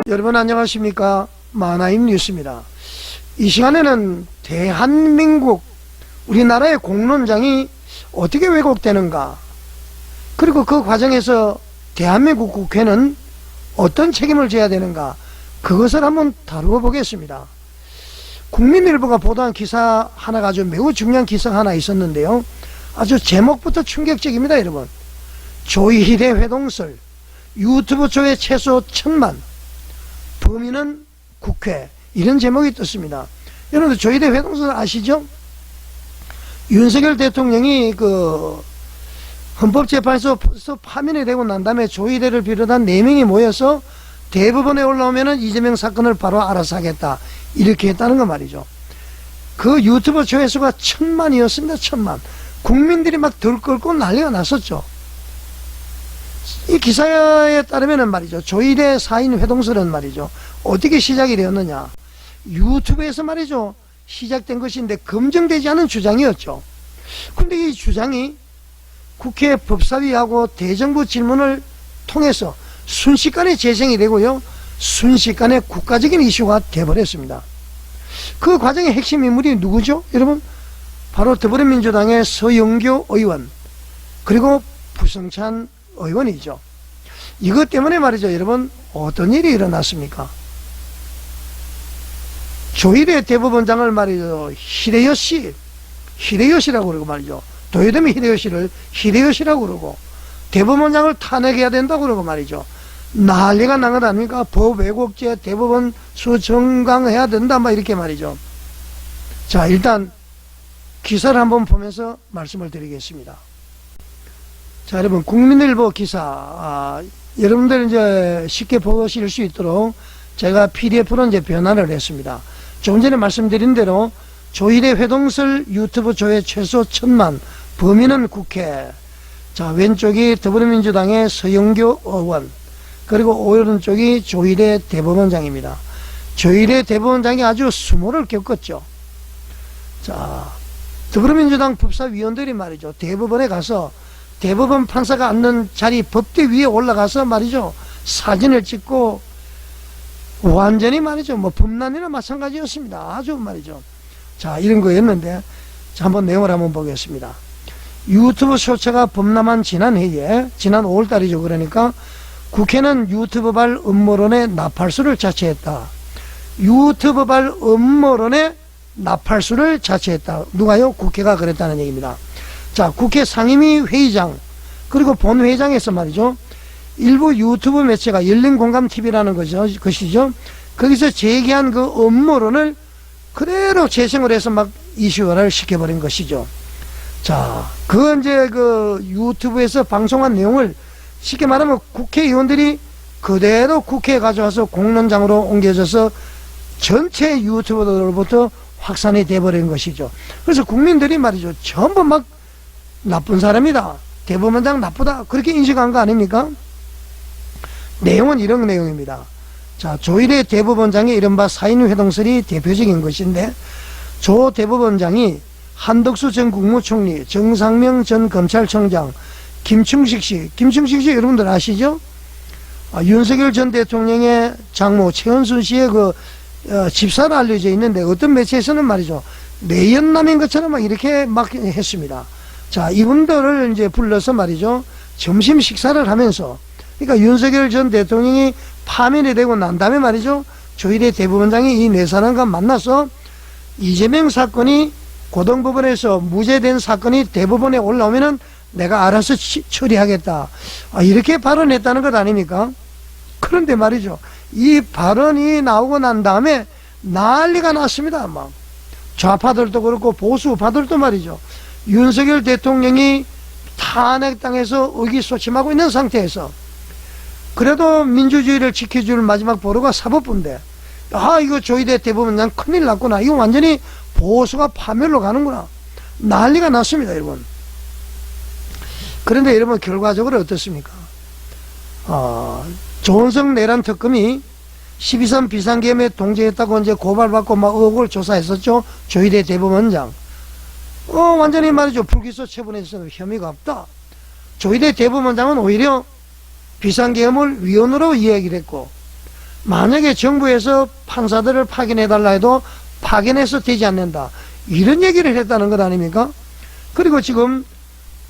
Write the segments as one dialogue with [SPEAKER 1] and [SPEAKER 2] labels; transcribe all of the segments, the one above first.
[SPEAKER 1] 여러분 안녕하십니까? 만화임 뉴스입니다. 이 시간에는 대한민국 우리나라의 공론장이 어떻게 왜곡되는가, 그리고 그 과정에서 대한민국 국회는 어떤 책임을 져야 되는가, 그것을 한번 다루어 보겠습니다. 국민일보가 보도한 기사 하나가 아주 매우 중요한 기사가 하나 있었는데요, 아주 제목부터 충격적입니다. 여러분, 조희대 회동설, 유튜브 조회 최소 1000만, 범인은 국회, 이런 제목이 떴습니다. 여러분들 조희대 회동설 아시죠? 윤석열 대통령이 그 헌법재판소에서 파면이 되고 난 다음에 조희대를 비롯한 4명이 모여서 대법원에 올라오면은 이재명 사건을 바로 알아서 하겠다, 이렇게 했다는 거 말이죠. 그 유튜브 조회수가 1000만이었습니다. 1000만. 국민들이 막 들끓고 난리가 났었죠. 이 기사에 따르면 말이죠, 조희대 4인 회동설은 말이죠, 어떻게 시작이 되었느냐, 유튜브에서 말이죠 시작된 것인데 검증되지 않은 주장이었죠. 근데 이 주장이 국회 법사위하고 대정부 질문을 통해서 순식간에 재생이 되고요, 순식간에 국가적인 이슈가 되어버렸습니다. 그 과정의 핵심 인물이 누구죠? 여러분, 바로 더불어민주당의 서영교 의원, 그리고 부성찬 의원이죠. 이것 때문에 말이죠, 여러분, 어떤 일이 일어났습니까? 조희대 대법원장을 말이죠, 히데요시라고 그러고 말이죠, 도요토미 히데요시를 히데요시라고 그러고, 대법원장을 탄핵해야 된다고 그러고 말이죠, 난리가 난 것 아닙니까? 법 왜곡죄, 대법원 수 정강해야 된다, 막 이렇게 말이죠. 자, 일단 기사를 한번 보면서 말씀을 드리겠습니다. 자, 여러분, 국민일보 기사, 여러분들 이제 쉽게 보실 수 있도록 제가 PDF로 이제 변화를 했습니다. 조금 전에 말씀드린 대로 조희대 회동설 유튜브 조회 최소 1000만, 범인은 국회. 자, 왼쪽이 더불어민주당의 서영교 의원, 그리고 오른쪽이 조희대 대법원장입니다. 조희대 대법원장이 아주 수모를 겪었죠. 자, 더불어민주당 법사위원들이 말이죠, 대법원에 가서 대법원 판사가 앉는 자리 법대 위에 올라가서 말이죠, 사진을 찍고 완전히 말이죠, 뭐 범란이나 마찬가지였습니다. 아주 말이죠. 자, 이런 거였는데, 자, 한번 내용을 한번 보겠습니다. 유튜브 쇼츠가 범람한 지난해에, 지난 5월달이죠. 그러니까 국회는 유튜브발 음모론의 나팔수를 자체했다. 유튜브발 음모론의 나팔수를 자체했다. 누가요? 국회가 그랬다는 얘기입니다. 자, 국회 상임위 회의장, 그리고 본회의장에서 말이죠, 일부 유튜브 매체가 열린공감TV라는 것이죠. 거기서 제기한 그 음모론을 그대로 재생을 해서 막 이슈화를 시켜버린 것이죠. 자, 그 이제 그 유튜브에서 방송한 내용을 쉽게 말하면 국회의원들이 그대로 국회에 가져와서 공론장으로 옮겨져서 전체 유튜버들로부터 확산이 돼버린 것이죠. 그래서 국민들이 말이죠, 전부 막 나쁜 사람이다, 대법원장 나쁘다, 그렇게 인식한 거 아닙니까? 내용은 이런 내용입니다. 자, 조희대 대법원장의 이른바 4인 회동설이 대표적인 것인데, 조 대법원장이 한덕수 전 국무총리, 정상명 전 검찰청장, 김충식 씨 여러분들 아시죠? 윤석열 전 대통령의 장모 최은순 씨의 그 집사로 알려져 있는데, 어떤 매체에서는 말이죠, 내연남인 것처럼 막 이렇게 막 했습니다. 자, 이분들을 이제 불러서 말이죠, 점심 식사를 하면서, 그러니까 윤석열 전 대통령이 파면이 되고 난 다음에 말이죠, 조희대 대법원장이 이 네 사람과 만나서 이재명 사건이 고등법원에서 무죄된 사건이 대법원에 올라오면은 내가 알아서 처리하겠다, 이렇게 발언했다는 것 아닙니까? 그런데 말이죠, 이 발언이 나오고 난 다음에 난리가 났습니다. 막 좌파들도 그렇고 보수파들도 말이죠, 윤석열 대통령이 탄핵당해서 의기소침하고 있는 상태에서 그래도 민주주의를 지켜줄 마지막 보루가 사법부인데, 이거 조희대 대법원장 큰일 났구나, 이거 완전히 보수가 파멸로 가는구나, 난리가 났습니다. 여러분, 그런데 여러분 결과적으로 어떻습니까? 조은석 내란 특검이 12.3 비상계엄에 동조했다고 이제 고발받고 막 의혹을 조사했었죠. 조희대 대법원장 완전히 말이죠, 불기소 처분해서 혐의가 없다. 조희대 대법원장은 오히려 비상계엄을 위헌으로 이야기를 했고, 만약에 정부에서 판사들을 파견해달라 해도 파견해서 되지 않는다. 이런 얘기를 했다는 것 아닙니까? 그리고 지금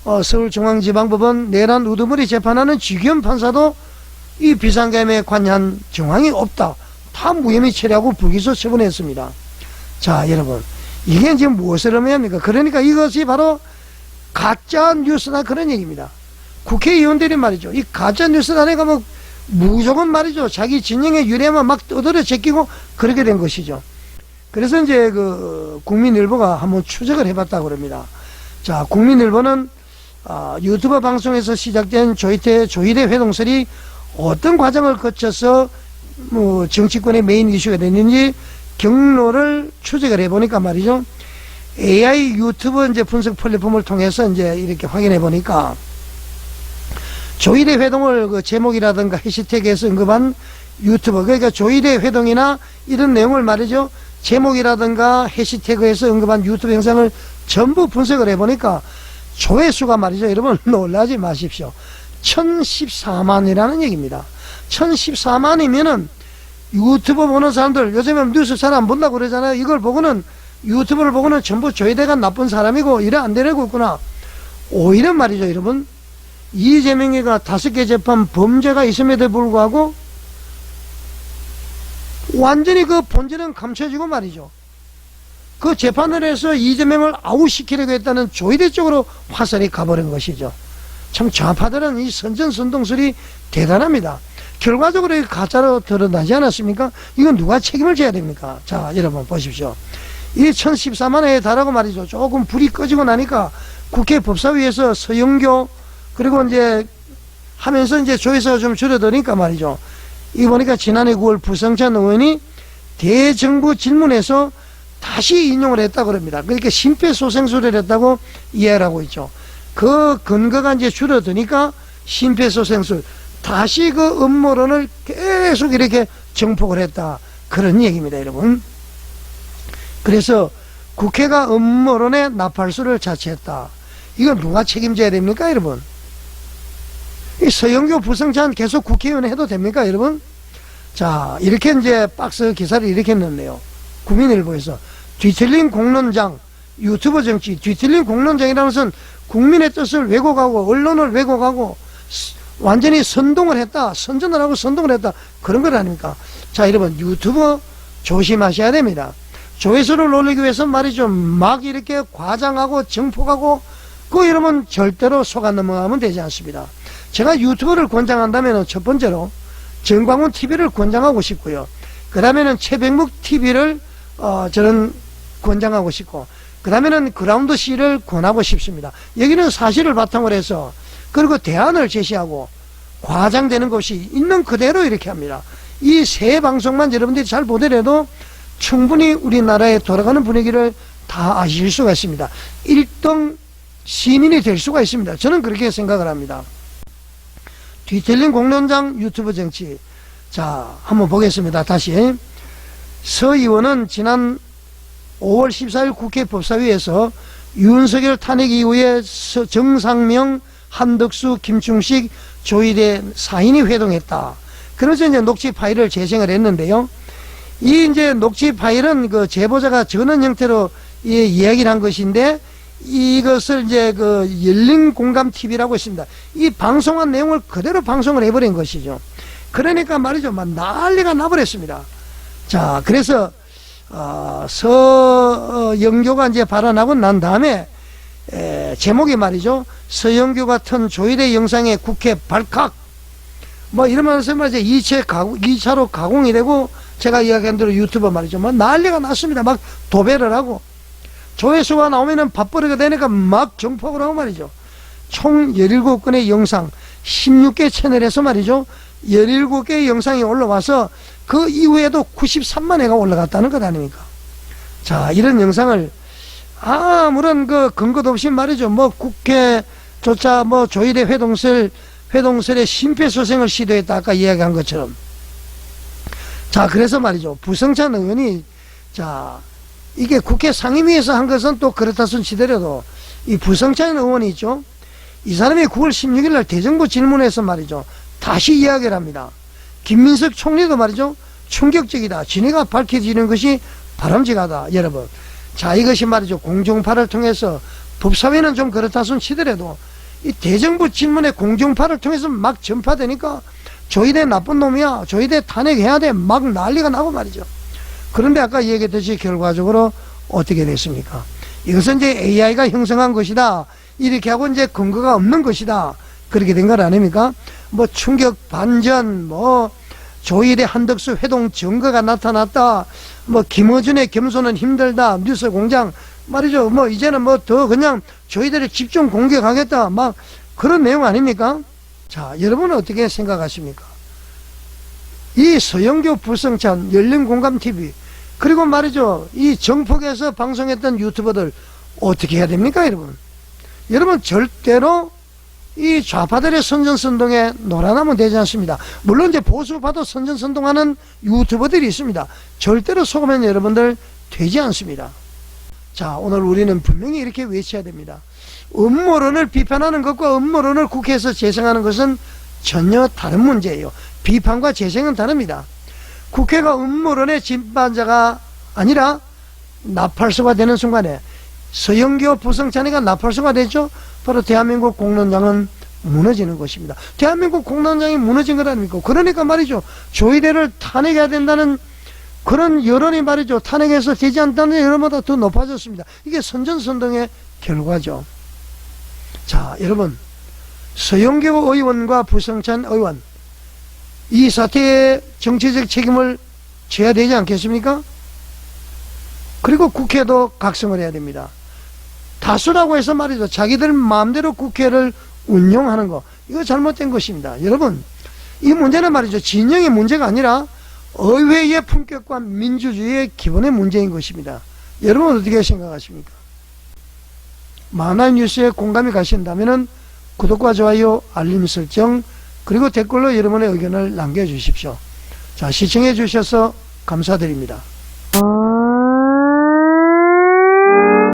[SPEAKER 1] 서울중앙지방법원 내란 우두머리 재판하는 지기현 판사도 이 비상계엄에 관여한 정황이 없다. 다 무혐의 처리하고 불기소 처분했습니다. 자, 여러분, 이게 지금 무엇을 의미합니까? 그러니까 이것이 바로 가짜 뉴스나 그런 얘기입니다. 국회의원들이 말이죠, 이 가짜 뉴스다니까 뭐 무조건 말이죠, 자기 진영에 유리하면 막 떠들어 제끼고 그렇게 된 것이죠. 그래서 이제 그 국민일보가 한번 추적을 해봤다고 그럽니다. 자, 국민일보는 유튜브 방송에서 시작된 조희대 회동설이 어떤 과정을 거쳐서 뭐 정치권의 메인 이슈가 됐는지 경로를 추적을 해보니까 말이죠, AI 유튜브 이제 분석 플랫폼을 통해서 이제 이렇게 확인해 보니까 조희대 회동을 그 제목이라든가 해시태그에서 언급한 유튜버, 그러니까 조희대 회동이나 이런 내용을 말이죠, 제목이라든가 해시태그에서 언급한 유튜브 영상을 전부 분석을 해보니까 조회수가 말이죠, 여러분 놀라지 마십시오. 1014만이라는 얘기입니다. 1014만이면은 유튜브 보는 사람들, 요즘에 뉴스 잘 안 본다고 그러잖아요. 이걸 보고는, 유튜브를 보고는 전부 조희대가 나쁜 사람이고 이래 안 되려고 있구나. 오히려 말이죠, 여러분, 이재명이가 5개 재판 범죄가 있음에도 불구하고 완전히 그 본질은 감춰지고 말이죠, 그 재판을 해서 이재명을 아웃시키려고 했다는 조희대 쪽으로 화살이 가버린 것이죠. 참 좌파들은 이 선전선동술이 대단합니다. 결과적으로 가짜로 드러나지 않았습니까? 이건 누가 책임을 져야 됩니까? 자, 여러분 보십시오. 이 1014만에 달하고 말이죠, 조금 불이 꺼지고 나니까 국회 법사위에서 서영교 그리고 이제 하면서 이제 조회수가 좀 줄어드니까 말이죠, 이 보니까 지난해 9월 부성찬 의원이 대정부 질문에서 다시 인용을 했다고 그럽니다. 그러니까 심폐소생술을 했다고 이해를 하고 있죠. 그 근거가 이제 줄어드니까 심폐소생술, 다시 그 음모론을 계속 이렇게 정폭을 했다, 그런 얘기입니다, 여러분. 그래서 국회가 음모론에 나팔수를 자처했다. 이건 누가 책임져야 됩니까, 여러분? 이 서영교 부성찬 계속 국회의원 해도 됩니까, 여러분? 자, 이렇게 이제 박스 기사를 이렇게 넣네요. 국민일보에서 뒤틀린 공론장, 유튜브 정치, 뒤틀린 공론장이라는 것은 국민의 뜻을 왜곡하고 언론을 왜곡하고 완전히 선동을 했다, 선전을 하고 선동을 했다, 그런 것 아닙니까? 자, 여러분, 유튜브 조심하셔야 됩니다. 조회수를 올리기 위해서 말이죠, 막 이렇게 과장하고 정폭하고 그거 이러면 절대로 속아 넘어가면 되지 않습니다. 제가 유튜브를 권장한다면 첫 번째로 정광훈 TV를 권장하고 싶고요. 그 다음에는 최백묵 TV를 저는 권장하고 싶고, 그 다음에는 그라운드 C를 권하고 싶습니다. 여기는 사실을 바탕으로 해서, 그리고 대안을 제시하고 과장되는 것이 있는 그대로 이렇게 합니다. 이 세 방송만 여러분들이 잘 보더라도 충분히 우리나라에 돌아가는 분위기를 다 아실 수가 있습니다. 1등 시민이 될 수가 있습니다. 저는 그렇게 생각을 합니다. 뒤틀린 공론장 유튜브 정치. 자, 한번 보겠습니다. 다시. 서 의원은 지난 5월 14일 국회 법사위에서 윤석열 탄핵 이후에 정상명, 한덕수, 김충식, 조희대 4인이 회동했다. 그래서 이제 녹취 파일을 재생을 했는데요. 이 이제 녹취 파일은 그 제보자가 전원 형태로 이야기를 한 것인데, 이것을 이제 그 열린 공감 TV라고 있습니다. 이 방송한 내용을 그대로 방송을 해버린 것이죠. 그러니까 말이죠, 막 난리가 나버렸습니다. 자, 그래서 서영교가 이제 발언하고 난 다음에 제목이 말이죠, 서영교 같은 조희대 영상의 국회 발칵, 뭐 이러면서 말이죠, 2차로 가공이 되고, 제가 이야기한 대로 유튜브 말이죠, 막 난리가 났습니다. 막 도배를 하고 조회수가 나오면은 밥벌이가 되니까 막 정폭을 하고 말이죠. 총 17건의 영상, 16개 채널에서 말이죠, 17개의 영상이 올라와서 그 이후에도 93만 회가 올라갔다는 것 아닙니까? 자, 이런 영상을 아무런 그 근거도 없이 말이죠, 뭐 국회조차 뭐 조희대 회동설에 심폐소생을 시도했다, 아까 이야기한 것처럼. 자, 그래서 말이죠, 부성찬 의원이, 자, 이게 국회 상임위에서 한 것은 또 그렇다 손 치더라도, 이 부성찬 의원이 있죠, 이 사람이 9월 16일 날 대정부 질문에서 말이죠, 다시 이야기를 합니다. 김민석 총리도 말이죠. 충격적이다. 진위가 밝혀지는 것이 바람직하다. 여러분. 자, 이것이 말이죠. 공정파를 통해서 법사위는 좀 그렇다 손 치더라도 이 대정부 질문에 공정파를 통해서 막 전파되니까 조희대 나쁜 놈이야. 조희대 탄핵해야 돼. 막 난리가 나고 말이죠. 그런데 아까 얘기했듯이 결과적으로 어떻게 됐습니까? 이것은 이제 AI가 형성한 것이다. 이렇게 하고 이제 근거가 없는 것이다. 그렇게 된 것 아닙니까? 뭐 충격 반전, 뭐 조희대 한덕수 회동 증거가 나타났다. 뭐 김어준의 겸손은 힘들다. 뉴스 공장 말이죠. 뭐 이제는 뭐 더 그냥 조희대를 집중 공격하겠다. 막 그런 내용 아닙니까? 자, 여러분은 어떻게 생각하십니까? 이 서영교 불성찬 열린공감TV 그리고 말이죠. 이 정폭에서 방송했던 유튜버들 어떻게 해야 됩니까, 여러분? 여러분 절대로 이 좌파들의 선전선동에 놀아나면 되지 않습니다. 물론 이제 보수파도 선전선동하는 유튜버들이 있습니다. 절대로 속으면 여러분들 되지 않습니다. 자, 오늘 우리는 분명히 이렇게 외쳐야 됩니다. 음모론을 비판하는 것과 음모론을 국회에서 재생하는 것은 전혀 다른 문제예요. 비판과 재생은 다릅니다. 국회가 음모론의 진반자가 아니라 나팔수가 되는 순간에 서영교 부성찬이가 나팔수가 되죠. 바로 대한민국 공론장은 무너지는 것입니다. 대한민국 공론장이 무너진 것 아닙니까? 그러니까 말이죠. 조희대를 탄핵해야 된다는 그런 여론이 말이죠. 탄핵해서 되지 않다는 여론보다 더 높아졌습니다. 이게 선전선동의 결과죠. 자, 여러분, 서영교 의원과 부성찬 의원 이 사태의 정치적 책임을 져야 되지 않겠습니까? 그리고 국회도 각성을 해야 됩니다. 다수라고 해서 말이죠. 자기들 마음대로 국회를 운영하는 거, 이거 잘못된 것입니다. 여러분, 이 문제는 말이죠. 진영의 문제가 아니라 의회의 품격과 민주주의의 기본의 문제인 것입니다. 여러분 어떻게 생각하십니까? 만화의 뉴스에 공감이 가신다면 구독과 좋아요, 알림 설정, 그리고 댓글로 여러분의 의견을 남겨주십시오. 자, 시청해 주셔서 감사드립니다.